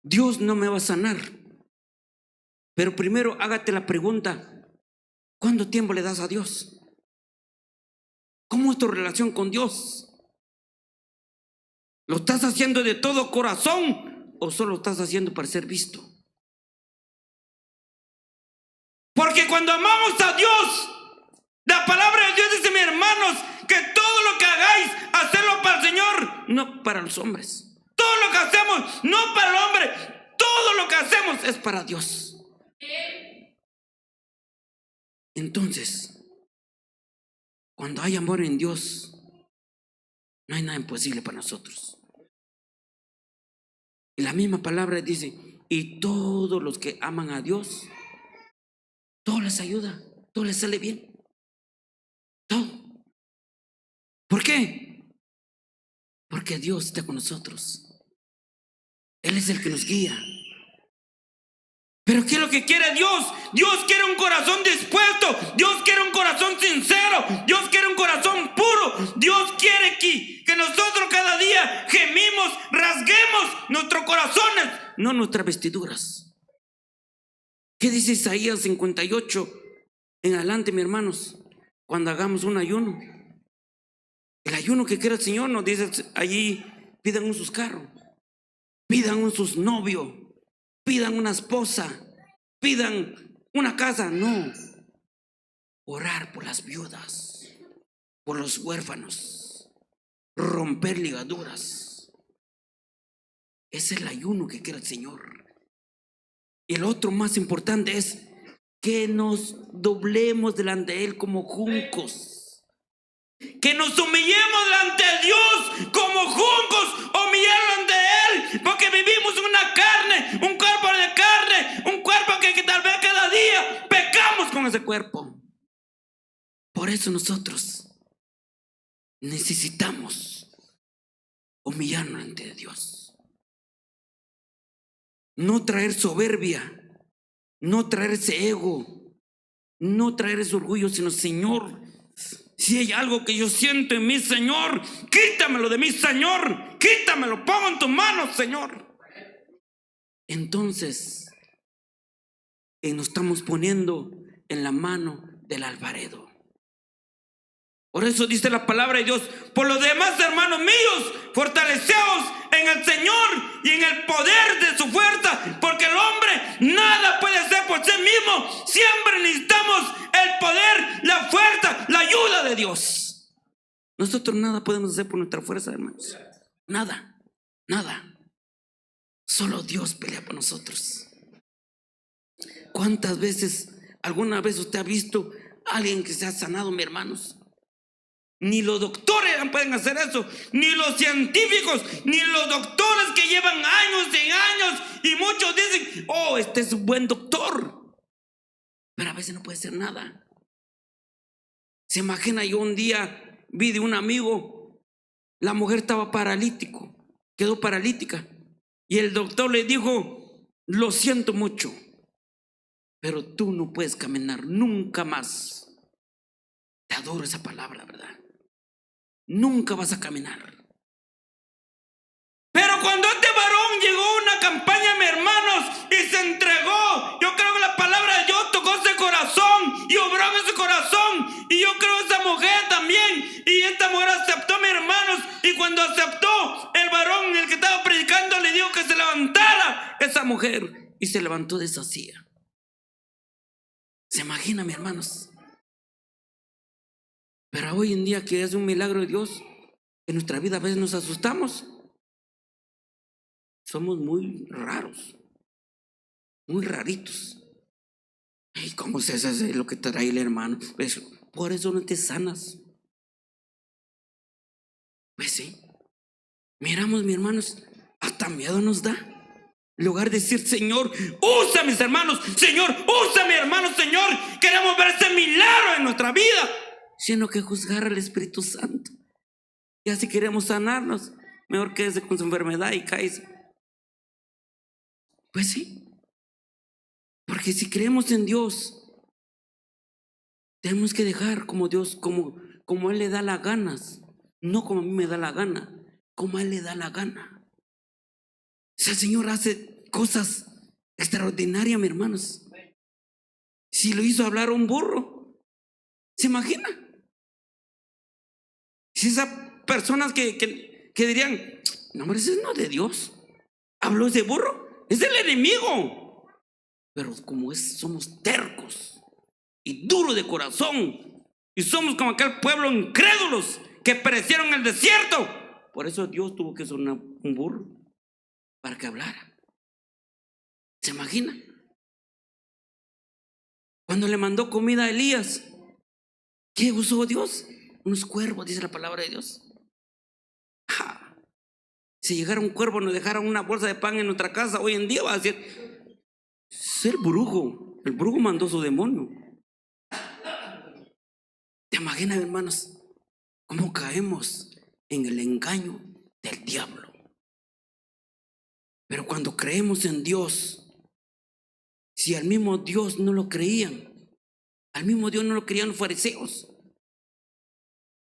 Dios no me va a sanar. Pero primero hágate la pregunta, ¿cuánto tiempo le das a Dios? ¿Cómo es tu relación con Dios? ¿Lo estás haciendo de todo corazón o solo estás haciendo para ser visto? Porque cuando amamos a Dios, la palabra de Dios dice, mis hermanos, que todo lo que hagáis, hacerlo para el Señor, no para los hombres. Todo lo que hacemos, no para el hombre, todo lo que hacemos es para Dios. Entonces, cuando hay amor en Dios, no hay nada imposible para nosotros. Y la misma palabra dice, y todos los que aman a Dios, todo les ayuda, todo les sale bien. Todo. ¿Por qué? Porque Dios está con nosotros. Él es el que nos guía. Pero ¿qué es lo que quiere Dios? Dios quiere un corazón dispuesto. Dios quiere un corazón sincero. Dios quiere un corazón puro. Dios quiere que nosotros cada día gemimos, rasguemos nuestros corazones, no nuestras vestiduras. ¿Qué dice Isaías 58 en adelante, mis hermanos? Cuando hagamos un ayuno, el ayuno que quiere el Señor, nos dice allí, pidan un sus carros, pidan un sus novios, pidan una esposa, pidan una casa. No, orar por las viudas, por los huérfanos, romper ligaduras. Ese es el ayuno que quiere el Señor. Y el otro más importante es que nos doblemos delante de Él como juncos, que nos humillemos delante de Dios como juncos, humillar delante de Él, porque vivimos una carne, un cuerpo de carne, un cuerpo que tal vez cada día pecamos con ese cuerpo. Por eso nosotros necesitamos humillarnos delante de Dios, no traer soberbia, no traer ese ego, no traer ese orgullo, sino, Señor, si hay algo que yo siento en mí, Señor, quítamelo de mí, Señor, quítamelo, pongo en tus manos, Señor. Entonces nos estamos poniendo en la mano del alfarero. Por eso dice la palabra de Dios, por lo demás, hermanos míos, fortaleceos en el Señor y en el poder de su fuerza, porque el hombre nada puede hacer por sí mismo. Siempre necesitamos el poder, la fuerza, la ayuda de Dios. Nosotros nada podemos hacer por nuestra fuerza, hermanos. Nada, nada. Solo Dios pelea por nosotros. ¿Cuántas veces, alguna vez usted ha visto a alguien que se ha sanado, mis hermanos? Ni los doctores pueden hacer eso, ni los científicos, ni los doctores que llevan años y años, y muchos dicen, oh, este es un buen doctor, pero a veces no puede hacer nada. Se imagina, yo un día vi de un amigo, la mujer estaba paralítico, quedó paralítica, y el doctor le dijo, lo siento mucho, pero tú no puedes caminar nunca más. Te adoro esa palabra, ¿verdad? Nunca vas a caminar. Pero cuando este varón llegó a una campaña, mis hermanos, y se entregó, yo creo que la palabra de Dios tocó ese corazón y obró en ese corazón, y yo creo que esa mujer también, y esta mujer aceptó, mis hermanos, y cuando aceptó, el varón, el que estaba predicando, le dijo que se levantara esa mujer, y se levantó de esa silla. ¿Se imagina, mis hermanos? Pero hoy en día, que es un milagro de Dios, en nuestra vida a veces nos asustamos. somos muy raros, muy raritos. ¿Y cómo se hace lo que trae el hermano? Pues, por eso no te sanas. Pues sí. Miramos, mis hermanos, hasta miedo nos da. En lugar de decir, Señor, usa a mis hermanos, Señor, usa a mi hermano, Señor, queremos ver ese milagro en nuestra vida, sino que juzgar al Espíritu Santo. Y así queremos sanarnos, mejor quédese con su enfermedad y cáese. Pues sí, porque si creemos en Dios, tenemos que dejar como Dios, como Él le da las ganas, no como a mí me da la gana, como a Él le da la gana. O sea, el Señor hace cosas extraordinarias, mis hermanos. Si lo hizo hablar a un burro, ¿se imagina? Si esas personas que dirían, no, hombre, ese no es de Dios, habló ese burro, es el enemigo. Pero como somos tercos y duros de corazón, y somos como aquel pueblo incrédulos que perecieron en el desierto, por eso Dios tuvo que sonar un burro para que hablara. ¿Se imagina? Cuando le mandó comida a Elías, ¿qué usó Dios? Unos cuervos, dice la palabra de Dios. Si llegara un cuervo y nos dejara una bolsa de pan en nuestra casa, hoy en día va a decir, es el brujo mandó su demonio. ¿Te imaginas, hermanos, cómo caemos en el engaño del diablo? Pero cuando creemos en Dios, si al mismo Dios no lo creían, al mismo Dios no lo creían los fariseos,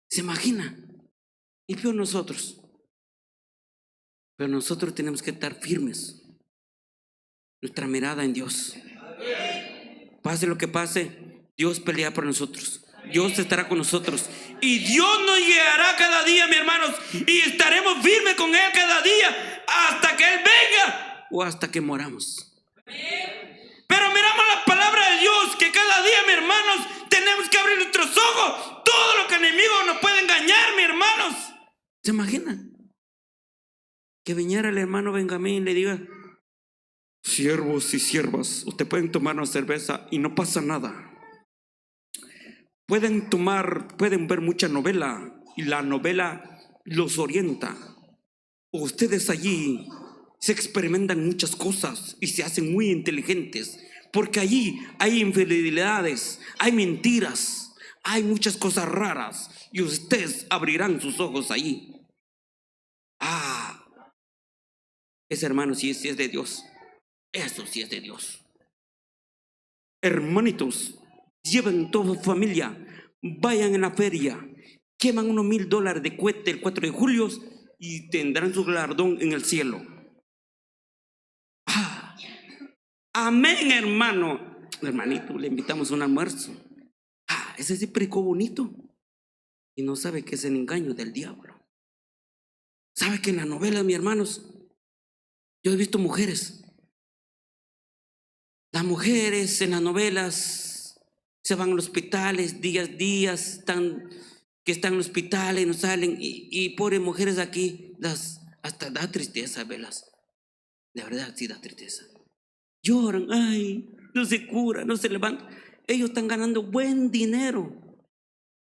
¿se imagina? Y peor nosotros. Pero nosotros tenemos que estar firmes, nuestra mirada en Dios. Pase lo que pase, Dios pelea por nosotros, Dios estará con nosotros, y Dios nos guiará cada día, mis hermanos, y estaremos firmes con Él cada día hasta que Él venga o hasta que moramos. Pero miramos la palabra de Dios, que cada día, mis hermanos, tenemos que abrir nuestros ojos. Todo lo que el enemigo nos puede engañar, mis hermanos. ¿Se imaginan? Que viniera el hermano Benjamín y le diga, siervos y siervas, ustedes pueden tomar una cerveza y no pasa nada. Pueden ver mucha novela y la novela los orienta. Ustedes allí se experimentan muchas cosas y se hacen muy inteligentes, porque allí hay infidelidades, hay mentiras, hay muchas cosas raras, y ustedes abrirán sus ojos allí. Ese hermano sí es de Dios. Eso sí es de Dios. Hermanitos, lleven toda su familia, vayan en la feria, queman unos $1,000 de cohete el 4 de julio y tendrán su galardón en el cielo. Amén, hermano. Hermanito, le invitamos a un almuerzo. Ese sí predicó bonito y no sabe que es el engaño del diablo. ¿Sabe que en la novela, mis hermanos, yo he visto mujeres? Las mujeres en las novelas se van a los hospitales, días, están en el hospital y no salen, y pobres mujeres aquí, hasta da tristeza verlas. De verdad, sí da tristeza. Lloran, no se cura, no se levanta. Ellos están ganando buen dinero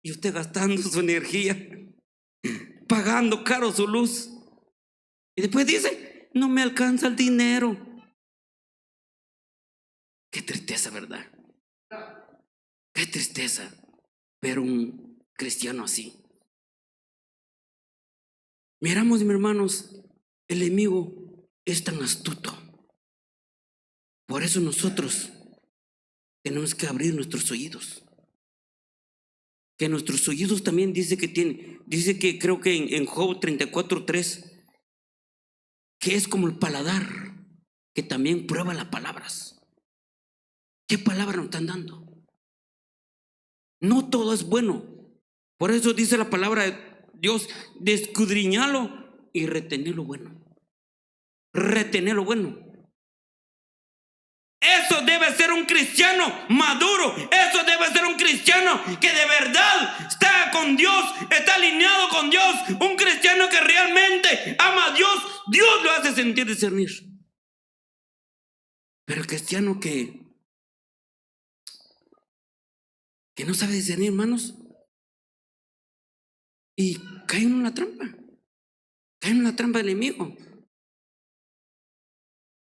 y usted gastando su energía, pagando caro su luz, y después dice, no me alcanza el dinero. Qué tristeza, ¿verdad? Qué tristeza ver un cristiano así. Miramos, mis hermanos, el enemigo es tan astuto. Por eso nosotros tenemos que abrir nuestros oídos. Que nuestros oídos también dice que creo que en Job 34:3, que es como el paladar, que también prueba las palabras. ¿Qué palabra nos están dando? No todo es bueno. Por eso dice la palabra de Dios, de escudriñarlo y retener lo bueno. Retener lo bueno. Eso debe ser un cristiano maduro. Eso debe ser un cristiano que de verdad está con Dios, está alineado con Dios. Un cristiano que realmente ama a Dios Dios lo hace sentir discernir. Pero el cristiano que no sabe discernir, hermanos, y cae en una trampa. Cae en una trampa del enemigo.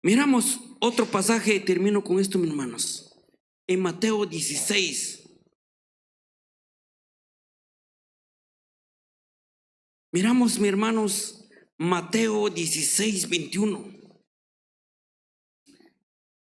Miramos otro pasaje y termino con esto, mis hermanos. En Mateo 16. Miramos, mis hermanos, Mateo 16, 21.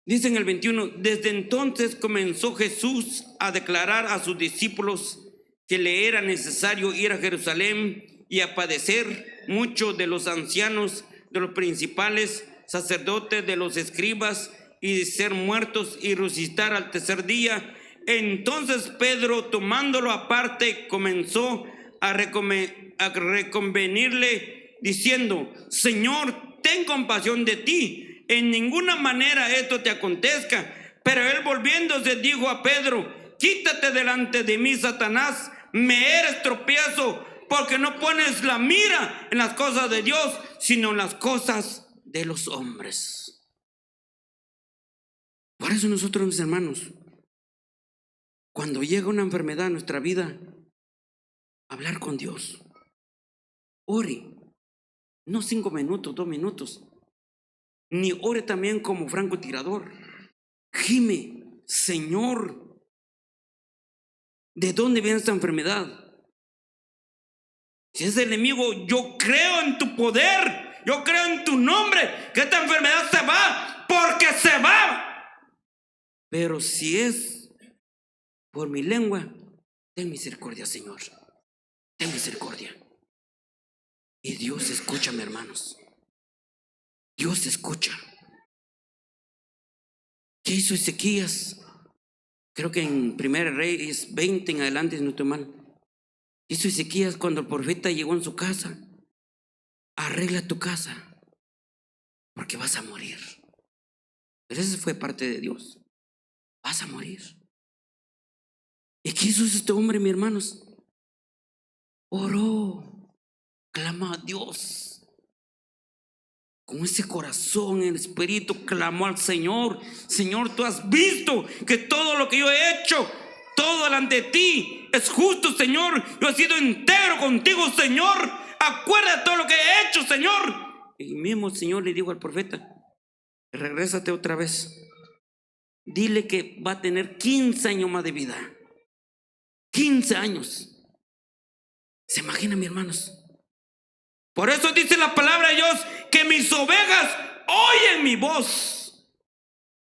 Dice en el 21, desde entonces comenzó Jesús a declarar a sus discípulos que le era necesario ir a Jerusalén y a padecer mucho de los ancianos, de los principales sacerdotes, de los escribas, y de ser muertos y resucitar al tercer día. Entonces Pedro, tomándolo aparte, comenzó a reconvenirle diciendo: Señor, ten compasión de ti, en ninguna manera esto te acontezca. Pero él, volviéndose, dijo a Pedro: quítate delante de mí, Satanás, me eres tropiezo, porque no pones la mira en las cosas de Dios, sino en las cosas de los hombres. Por eso nosotros, mis hermanos, cuando llega una enfermedad a nuestra vida, hablar con Dios. Ore, no 5 minutos, 2 minutos, ni ore también como francotirador. Gime: Señor, ¿de dónde viene esta enfermedad? Si es el enemigo, yo creo en tu poder, yo creo en tu nombre, que esta enfermedad se va, porque se va. Pero si es por mi lengua, ten misericordia, Señor, ten misericordia. Y Dios escucha, mis hermanos. Dios escucha. ¿Qué hizo Ezequías? Creo que en 1 Reyes 20 en adelante, si no estoy mal. Hizo Ezequías cuando el profeta llegó en su casa: arregla tu casa, porque vas a morir. Pero eso fue parte de Dios. Vas a morir. ¿Y qué hizo este hombre, mis hermanos? Oró, clamó a Dios. Con ese corazón en el espíritu clamó al Señor: Señor, tú has visto que todo lo que yo he hecho, todo delante de ti es justo, Señor. Yo he sido entero contigo, Señor. Acuérdate de todo lo que he hecho, Señor. Y mismo el Señor le dijo al profeta: regrésate otra vez. Dile que va a tener 15 años más de vida. 15 años. ¿Se imaginan, mis hermanos? Por eso dice la palabra de Dios que mis ovejas oyen mi voz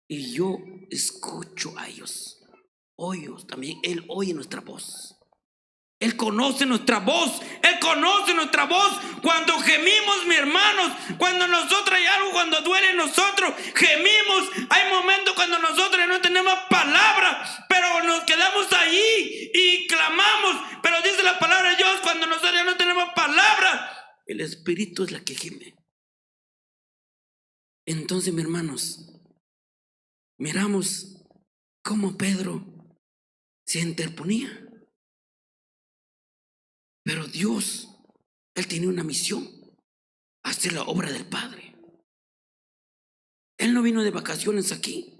y yo escucho a ellos. Ellos también, Él oye nuestra voz. Él conoce nuestra voz. Él conoce nuestra voz. Cuando gemimos, mis hermanos, cuando nosotros hay algo, cuando duele en nosotros, gemimos. Hay momentos cuando nosotros no tenemos palabra, pero nos quedamos ahí y clamamos. Pero dice la palabra de Dios, cuando nosotros ya no tenemos palabra, el Espíritu es la que gime. Entonces, mis hermanos, miramos cómo Pedro se interponía. Pero Dios, Él tenía una misión: hacer la obra del Padre. Él no vino de vacaciones aquí.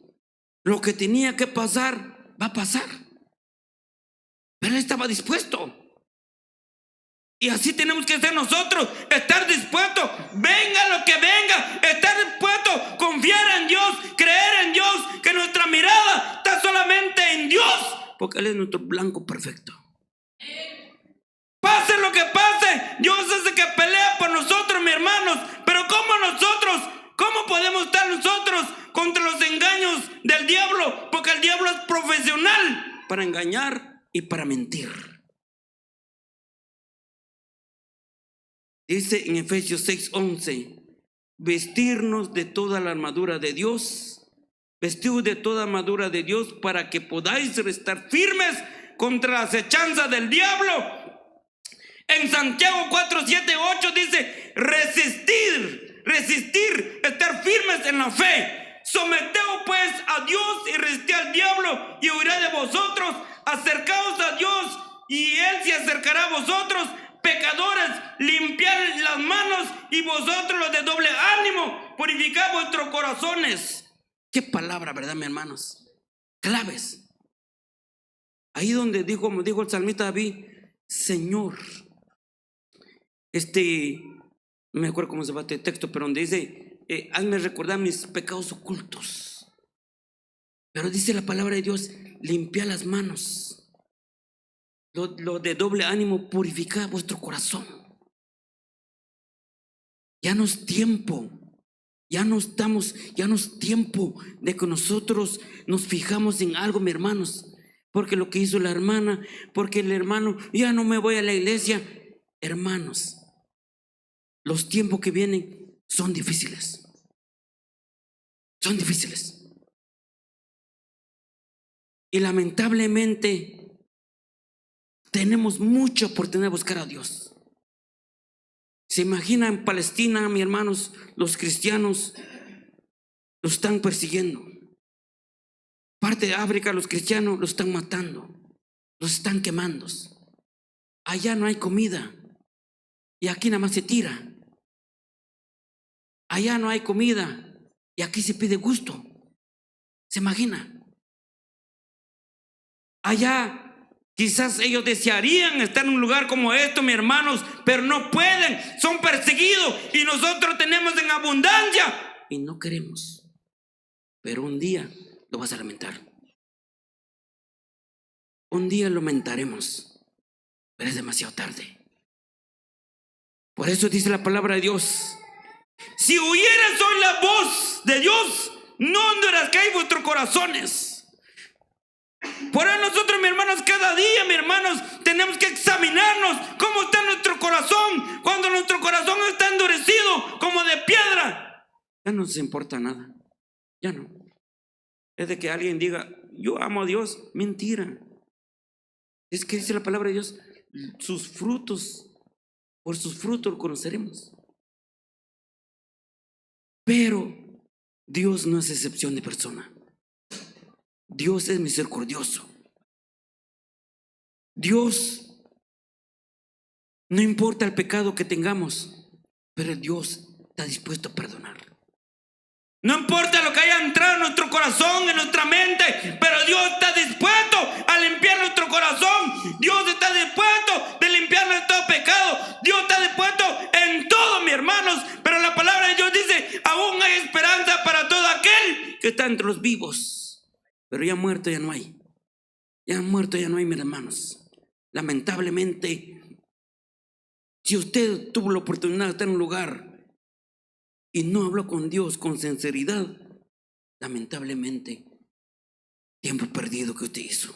Lo que tenía que pasar, va a pasar. Pero Él estaba dispuesto. Y así tenemos que ser nosotros, estar dispuestos, venga lo que venga, estar dispuestos, confiar en Dios, creer en Dios, que nuestra mirada está solamente en Dios, porque Él es nuestro blanco perfecto. Pase lo que pase, Dios es el que pelea por nosotros, mis hermanos. Pero ¿cómo podemos estar nosotros contra los engaños del diablo? Porque el diablo es profesional para engañar y para mentir. Dice en Efesios 6:11: vestirnos de toda la armadura de Dios, vestidos de toda armadura de Dios, para que podáis estar firmes contra la acechanza del diablo. En Santiago 4:7-8 dice: resistir, estar firmes en la fe. Someteos pues a Dios y resistid al diablo, y huirá de vosotros. Acercaos a Dios, y Él se acercará a vosotros. pecadores, limpiad las manos, y vosotros los de doble ánimo, purificad vuestros corazones. Qué palabra, ¿verdad, mis hermanos? Claves. Ahí donde dijo, como dijo el salmista David, Señor, no me acuerdo cómo se va este texto, pero donde dice, hazme recordar mis pecados ocultos. Pero dice la palabra de Dios, limpia las manos. Lo de doble ánimo, purifica vuestro corazón. Ya no es tiempo, ya no es tiempo de que nosotros nos fijamos en algo, mis hermanos, porque lo que hizo la hermana, porque el hermano, ya no me voy a la iglesia. Hermanos, los tiempos que vienen son difíciles. Son difíciles. Y lamentablemente tenemos mucha oportunidad de buscar a Dios. Se imagina en Palestina, mis hermanos, los cristianos los están persiguiendo. Parte de África, los cristianos los están matando, los están quemando. Allá no hay comida y aquí nada más se tira. Allá no hay comida y aquí se pide gusto. ¿Se imagina? Allá quizás ellos desearían estar en un lugar como esto, mis hermanos, pero no pueden, son perseguidos, y nosotros tenemos en abundancia y no queremos. Pero un día lo vas a lamentar. Un día lo lamentaremos, pero es demasiado tarde. Por eso dice la palabra de Dios: si oyeras hoy la voz de Dios, no endurezcáis vuestros corazones. Por eso nosotros, mis hermanos, cada día, mis hermanos, tenemos que examinarnos cómo está nuestro corazón. Cuando nuestro corazón está endurecido como de piedra, ya no nos importa nada. Ya no. Es de que alguien diga, yo amo a Dios. Mentira. Es que dice la palabra de Dios, sus frutos, por sus frutos lo conoceremos. Pero Dios no es excepción de persona. Dios es misericordioso. Dios, no importa el pecado que tengamos, pero Dios está dispuesto a perdonar. No importa lo que haya entrado en nuestro corazón, en nuestra mente, pero Dios está dispuesto a limpiar nuestro corazón. Dios está dispuesto de limpiar nuestro pecado. Dios está dispuesto en todo, mis hermanos. Pero la palabra de Dios dice, aún hay esperanza para todo aquel que está entre los vivos. Pero ya muerto ya no hay. Ya muerto ya no hay, mis hermanos. Lamentablemente, si usted tuvo la oportunidad de estar en un lugar y no habló con Dios con sinceridad, lamentablemente, tiempo perdido que usted hizo.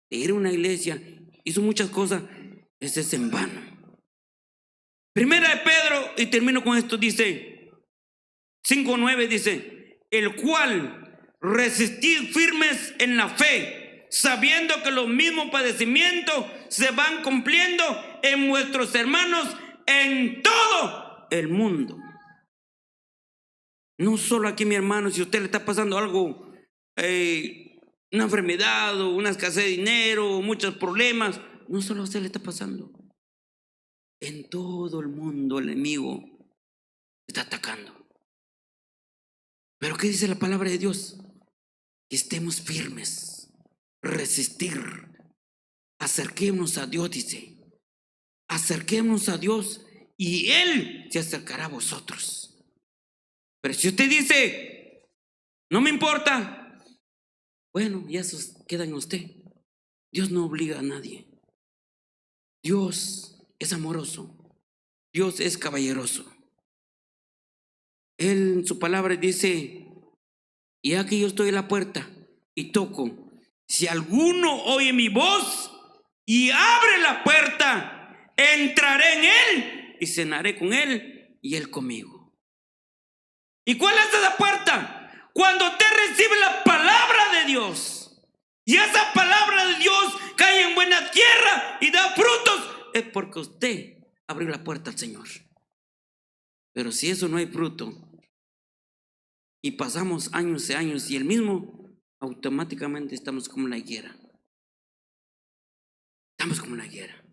De ir a una iglesia, hizo muchas cosas, ese es en vano. Primera de Pedro, y termino con esto, dice 5:9, dice, el cual resistid firmes en la fe, sabiendo que los mismos padecimientos se van cumpliendo en vuestros hermanos en todo el mundo. No solo aquí, mi hermano, si a usted le está pasando algo, una enfermedad o una escasez de dinero o muchos problemas, no solo a usted le está pasando. En todo el mundo el enemigo está atacando. Pero ¿qué dice la palabra de Dios? Que estemos firmes, resistir, acerquémonos a Dios, dice. Acerquémonos a Dios y Él se acercará a vosotros. Pero si usted dice, no me importa, bueno, ya eso queda en usted. Dios no obliga a nadie. Dios es amoroso. Dios es caballeroso. Él en su palabra dice, y aquí yo estoy en la puerta y toco. Si alguno oye mi voz y abre la puerta, entraré en él y cenaré con él y él conmigo. ¿Y cuál es esa puerta? Cuando usted recibe la palabra de Dios y esa palabra de Dios cae en buena tierra y da frutos, es porque usted abrió la puerta al Señor. Pero si eso no hay fruto y pasamos años y años y el mismo, automáticamente estamos como la higuera. Estamos como la higuera.